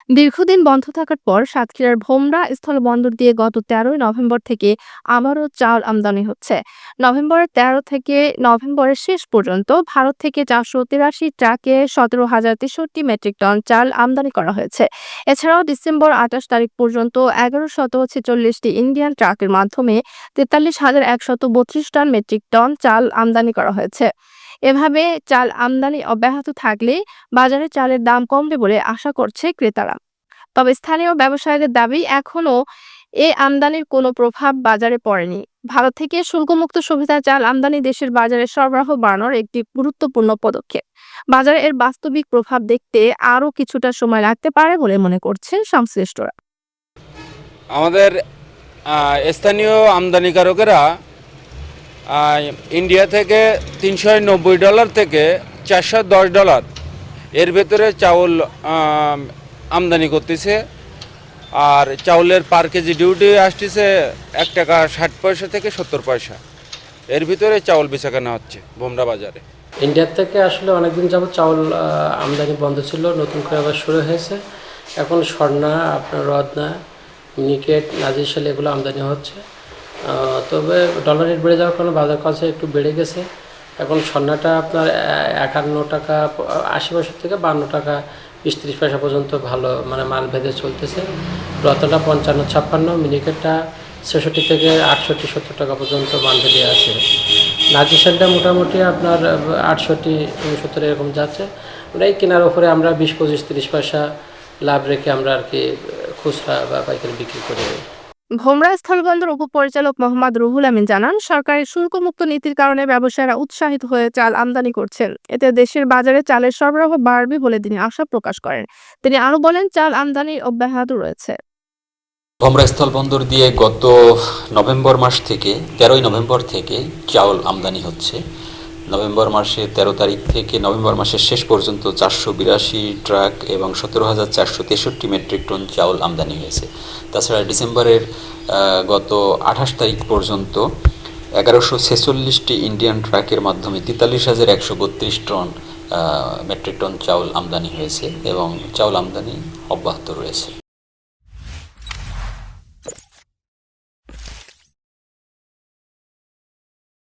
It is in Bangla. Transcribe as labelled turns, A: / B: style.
A: দীর্ঘদিন বন্ধ থাকার পর সাতক্ষীরার ভোমরা স্থলবন্দর দিয়ে গত ১৩ই নভেম্বর থেকে আবারও চাল আমদানি হচ্ছে। নভেম্বরের ১৩ থেকে নভেম্বরের শেষ পর্যন্ত ভারত থেকে ৪৮৩ ট্রাকে ১৭,০৬৩ মেট্রিক টন চাল আমদানি করা হয়েছে। এছাড়াও ডিসেম্বর ২৮ তারিখ পর্যন্ত ১১৪৬টি ইন্ডিয়ান ট্রাকের মাধ্যমে ৪৩,১৩২ টন মেট্রিক টন চাল আমদানি করা হয়েছে। এভাবে চাল আমদানি অব্যাহত থাকলে বাজারে চালের দাম কমবে বলে আশা করছে ক্রেতারা। তবে স্থানীয় ব্যবসায়ীদের দাবি, এখনো এ আমদানির কোনো প্রভাব বাজারে পড়েনি। ভারত থেকে শুল্কমুক্ত সুবিধার চাল আমদানি দেশের বাজারে সরবরাহ বাড়ানোর একটি গুরুত্বপূর্ণ পদক্ষেপ। বাজারে এর বাস্তবিক প্রভাব দেখতে আরও কিছুটা সময় লাগতে পারে বলে মনে করছেন সংশ্লিষ্টরা।
B: আমাদের স্থানীয় আমদানিকারকেরা ইন্ডিয়া থেকে $390 থেকে $410 এর ভেতরে চাউল আমদানি করতেছে। আর চাউলের পার কেজি ডিউটি আসতেছে ৳1.60 থেকে 70 পয়সা। এর ভিতরে চাউল বেচাকেনা হচ্ছে ভোমরা বাজারে।
C: ইন্ডিয়ার থেকে আসলে অনেকদিন যাবত চাউল আমদানি বন্ধ ছিল, নতুন করে আবার শুরু হয়েছে। এখন স্বর্ণা, আপনার রত্না, মিনিকেট, নাজিরশাল এগুলো আমদানি হচ্ছে। তবে ডলার রেট বেড়ে যাওয়ার কারণে বাজার কাছে একটু বেড়ে গেছে। এখন স্বর্ণাটা আপনার $51.80 থেকে $52.30 পর্যন্ত ভালো মানে মাল ভেদে চলতেছে। রত্নাটা 55-56, মিনিকেটটা 66 থেকে 68-70 টাকা পর্যন্ত মাল ভেদে আছে। নাজিরশালটা মোটামুটি আপনার 68-69 এরকম যাচ্ছে। ওটাই কেনার ওপরে আমরা 20-25-30 পয়সা লাভ রেখে আমরা আর কি খুচরা বা পাইকারি বিক্রি করি।
A: ভোমরা স্থলবন্দর উপপরিচালক মোহাম্মদ রুহুল আমিন জানান, সরকারের শুল্কমুক্ত নীতির কারণে ব্যবসায়ীরা উৎসাহিত হয়ে চাল আমদানি করছেন। এতে দেশের বাজারে চালের সরবরাহ বাড়বে বলে তিনি আশা প্রকাশ করেন। তিনি আরো বলেন, চাল আমদানি অব্যাহত রয়েছে।
D: ভোমরা স্থলবন্দর দিয়ে গত নভেম্বর মাস থেকে ১৩ই নভেম্বর থেকে চাউল আমদানি হচ্ছে। নভেম্বর মাসে ১৩ তারিখ থেকে নভেম্বর মাসের শেষ পর্যন্ত ৪৮২ ট্রাক এবং ১৭,৪৬৩ মেট্রিক টন চাউল আমদানি হয়েছে। তাছাড়া ডিসেম্বরের গত ২৮ তারিখ পর্যন্ত ১১৪৬টি ইন্ডিয়ান ট্রাকের মাধ্যমে ৪৩,১৩২ টন মেট্রিক টন চাউল আমদানি হয়েছে এবং চাউল আমদানি অব্যাহত রয়েছে।